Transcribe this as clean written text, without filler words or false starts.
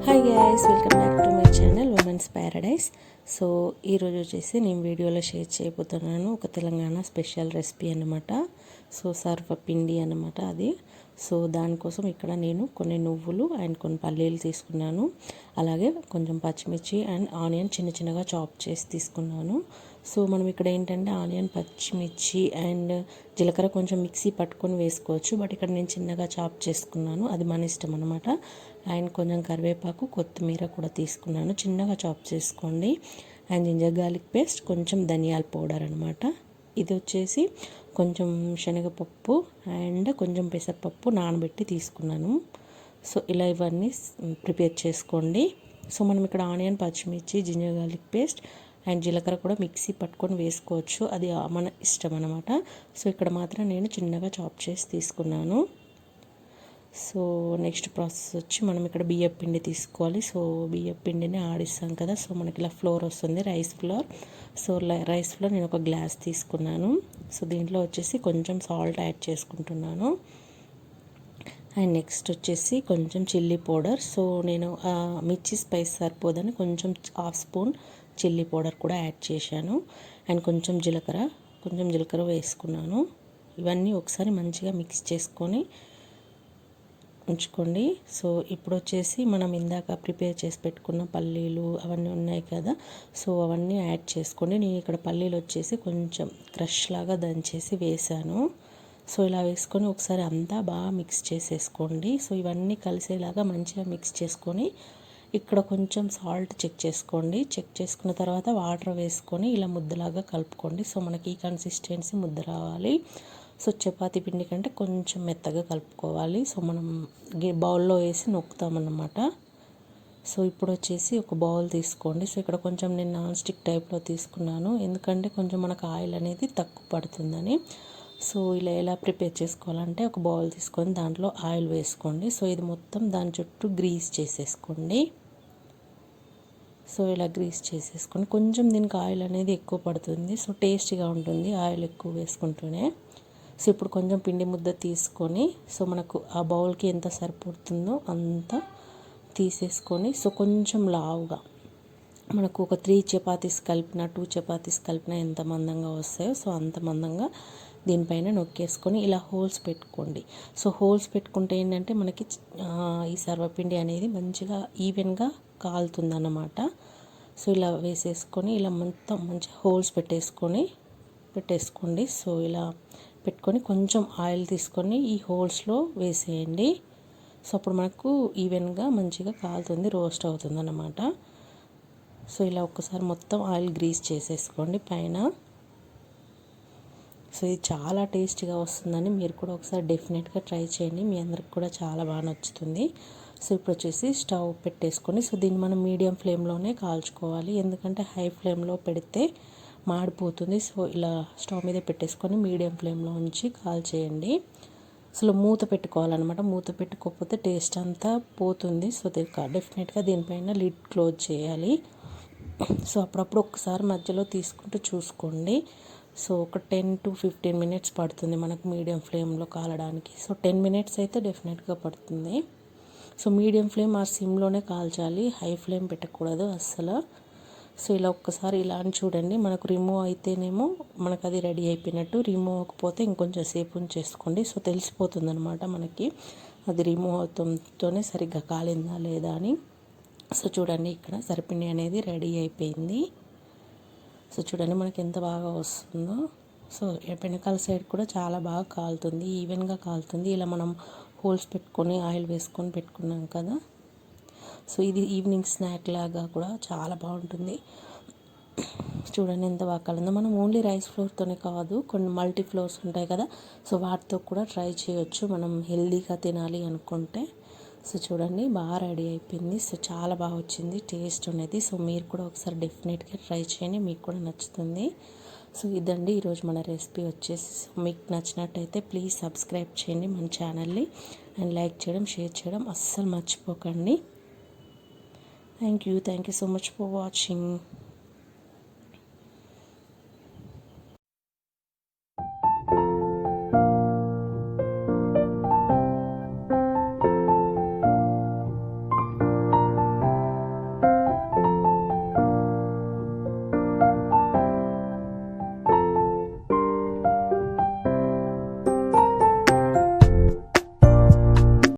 Hi guys, welcome back to my channel women's Paradise. So ఈరోజు వచ్చేసి నేను వీడియోలో షేర్ చేయబోతున్నాను ఒక తెలంగాణ స్పెషల్ రెసిపీ అన్నమాట. సో సర్వపిండి అన్నమాట అది. సో దానికోసం ఇక్కడ నేను కొన్ని నువ్వులు అండ్ కొన్ని పల్లీలు తీసుకున్నాను. అలాగే కొంచెం పచ్చిమిర్చి అండ్ ఆనియన్ చిన్న చిన్నగా చాప్ చేసి తీసుకున్నాను. సో మనం ఇక్కడ ఏంటంటే ఆనియన్, పచ్చిమిర్చి అండ్ జీలకర్ర కొంచెం మిక్సీ పట్టుకొని వేసుకోవచ్చు. బట్ ఇక్కడ నేను చిన్నగా చాప్ చేసుకున్నాను, అది మన ఇష్టం అనమాట. అండ్ కొంచెం కరివేపాకు, కొత్తిమీర కూడా తీసుకున్నాను, చిన్నగా చాప్ చేసుకోండి. అండ్ జింజర్ గార్లిక్ పేస్ట్, కొంచెం ధనియాల పౌడర్ అనమాట. ఇది వచ్చేసి కొంచెం శనగపప్పు అండ్ కొంచెం పెసరపప్పు నానబెట్టి తీసుకున్నాను. సో ఇలా ఇవన్నీ ప్రిపేర్ చేసుకోండి. సో మనం ఇక్కడ ఆనియన్, పచ్చిమిర్చి, జింజర్ గార్లిక్ పేస్ట్ అండ్ జీలకర్ర కూడా మిక్సీ పట్టుకొని వేసుకోవచ్చు, అది మన ఇష్టం అనమాట. సో ఇక్కడ మాత్రం నేను చిన్నగా చాప్ చేసి తీసుకున్నాను. సో నెక్స్ట్ ప్రాసెస్ వచ్చి మనం ఇక్కడ బియ్యం పిండి తీసుకోవాలి. సో బియ్యం పిండిని ఆడిస్తాం కదా, సో మనకి ఇలా ఫ్లోర్ వస్తుంది, rice flour. So rice flour నేను ఒక గ్లాస్ తీసుకున్నాను. సో దీంట్లో వచ్చేసి కొంచెం సాల్ట్ యాడ్ చేసుకుంటున్నాను. అండ్ నెక్స్ట్ వచ్చేసి కొంచెం చిల్లీ పౌడర్. సో నేను మిర్చి స్పైస్ సరిపోదని కొంచెం హాఫ్ స్పూన్ చిల్లీ పౌడర్ కూడా యాడ్ చేశాను. అండ్ కొంచెం జీలకర్ర వేసుకున్నాను. ఇవన్నీ ఒకసారి మంచిగా మిక్స్ చేసుకొని ఉంచుకోండి. సో ఇప్పుడు వచ్చేసి మనం ఇందాక ప్రిపేర్ చేసి పెట్టుకున్న పల్లీలు అవన్నీ ఉన్నాయి కదా, సో అవన్నీ యాడ్ చేసుకోండి. నేను ఇక్కడ పల్లీలు వచ్చేసి కొంచెం క్రష్ లాగా దంచేసి వేసాను. సో ఇలా వేసుకొని ఒకసారి అంతా బాగా మిక్స్ చేసేసుకోండి. సో ఇవన్నీ కలిసేలాగా మంచిగా మిక్స్ చేసుకొని ఇక్కడ కొంచెం సాల్ట్ చెక్ చేసుకోండి. చెక్ చేసుకున్న తర్వాత వాటర్ వేసుకొని ఇలా ముద్దలాగా కలుపుకోండి. సో మనకి ఈ కన్సిస్టెన్సీ ముద్ద రావాలి. సో చపాతీ పిండి కంటే కొంచెం మెత్తగా కలుపుకోవాలి. సో మనం బౌల్లో వేసి నొక్కుతామన్నమాట. సో ఇప్పుడు వచ్చేసి ఒక బౌల్ తీసుకోండి. సో ఇక్కడ కొంచెం నేను నాన్ స్టిక్ టైప్లో తీసుకున్నాను, ఎందుకంటే కొంచెం మనకు ఆయిల్ అనేది తక్కువ పడుతుందని. సో ఇలా ఎలా ప్రిపేర్ చేసుకోవాలంటే ఒక బౌల్ తీసుకొని దాంట్లో ఆయిల్ వేసుకోండి. సో ఇది మొత్తం దాని చుట్టూ గ్రీస్ చేసేసుకోండి. సో ఇలా గ్రీస్ చేసేసుకొని కొంచెం దీనికి ఆయిల్ అనేది ఎక్కువ పడుతుంది, సో టేస్టీగా ఉంటుంది ఆయిల్ ఎక్కువ వేసుకుంటూనే. సో ఇప్పుడు కొంచెం పిండి ముద్ద తీసుకొని సో మనకు ఆ బౌల్కి ఎంత సరిపడుతుందో అంత తీసేసుకొని సో కొంచెం లావుగా మనకు ఒక 3 చపాతీస్ కలిపిన 2 చపాతీస్ కలిపిన ఎంత మందంగా వస్తాయో సో అంత మందంగా దీనిపైన నొక్కేసుకొని ఇలా హోల్స్ పెట్టుకోండి. సో హోల్స్ పెట్టుకుంటే ఏంటంటే మనకి ఈ సర్వపిండి అనేది మంచిగా ఈవెన్గా కాలుతుందన్నమాట. సో ఇలా వేసేసుకొని ఇలా మొత్తం మంచిగా హోల్స్ పెట్టేసుకోండి. సో ఇలా పెట్టుకొని కొంచెం ఆయిల్ తీసుకొని ఈ హోల్స్లో వేసేయండి. సో అప్పుడు మనకు ఈవెన్గా మంచిగా కాలుతుంది, రోస్ట్ అవుతుంది అన్నమాట. సో ఇలా ఒక్కసారి మొత్తం ఆయిల్ గ్రీస్ చేసేసుకోండి పైన. సో ఇది చాలా టేస్టీగా వస్తుందని మీరు కూడా ఒకసారి డెఫినెట్గా ట్రై చేయండి, మీ అందరికి కూడా చాలా బాగా నచ్చుతుంది. సో ఇప్పుడు వచ్చేసి స్టవ్ పెట్టేసుకొని సో దీన్ని మనం మీడియం ఫ్లేమ్లోనే కాల్చుకోవాలి, ఎందుకంటే హై ఫ్లేమ్లో పెడితే మాడిపోతుంది. సో ఇలా స్టవ్ మీద పెట్టేసుకొని మీడియం ఫ్లేమ్లో ఉంచి కాల్చేయండి. అసలు మూత పెట్టుకోవాలన్నమాట, మూత పెట్టుకోకపోతే టేస్ట్ అంతా పోతుంది. సో డెఫినెట్గా దీనిపైన లిడ్ క్లోజ్ చేయాలి. సో అప్పుడప్పుడు ఒకసారి మధ్యలో తీసుకుంటూ చూసుకోండి. సో ఒక 10 to 15 మినిట్స్ పడుతుంది మనకు మీడియం ఫ్లేమ్లో కాలడానికి. సో 10 మినిట్స్ అయితే డెఫినెట్గా పడుతుంది. సో మీడియం ఫ్లేమ్ ఆ సిమ్లోనే కాల్చాలి, హై ఫ్లేమ్ పెట్టకూడదు అస్సలు. సో ఇలా ఒక్కసారి ఇలా అని చూడండి, మనకు రిమూవ్ అయితేనేమో మనకు అది రెడీ అయిపోయినట్టు, రిమూవ్ అవ్వకపోతే ఇంకొంచెం సేపు ఉంచేసుకోండి. సో తెలిసిపోతుంది అనమాట మనకి అది రిమూవ్ అవుతుంటేనే సరిగ్గా కాలిందా లేదా అని. సో చూడండి ఇక్కడ సరిపిండి అనేది రెడీ అయిపోయింది. సో చూడండి మనకి ఎంత బాగా వస్తుందో. సో వెనకాల సైడ్ కూడా చాలా బాగా కాలుతుంది, ఈవెన్గా కాలుతుంది. ఇలా మనం హోల్స్ పెట్టుకొని ఆయిల్ వేసుకొని పెట్టుకున్నాం కదా, సో ఇది ఈవినింగ్ స్నాక్ లాగా కూడా చాలా బాగుంటుంది. చూడండి ఎంత బాగా కాలిందో. మనం ఓన్లీ రైస్ ఫ్లోర్తోనే కాదు, కొన్ని మల్టీ ఫ్లోర్స్ ఉంటాయి కదా, సో వాటితో కూడా ట్రై చేయొచ్చు మనం హెల్దీగా తినాలి అనుకుంటే. సో చూడండి బాగా రెడీ అయిపోయింది. సో చాలా బాగా వచ్చింది టేస్ట్ అనేది. సో మీరు కూడా ఒకసారి డెఫినెట్గా ట్రై చేయండి, మీకు కూడా నచ్చుతుంది. సో ఇదండి ఈరోజు మన రెసిపీ వచ్చేసి. సో మీకు నచ్చినట్టయితే ప్లీజ్ సబ్స్క్రైబ్ చేయండి మన ఛానల్ని, అండ్ లైక్ చేయడం, షేర్ చేయడం అస్సలు మర్చిపోకండి. Thank you so much for watching.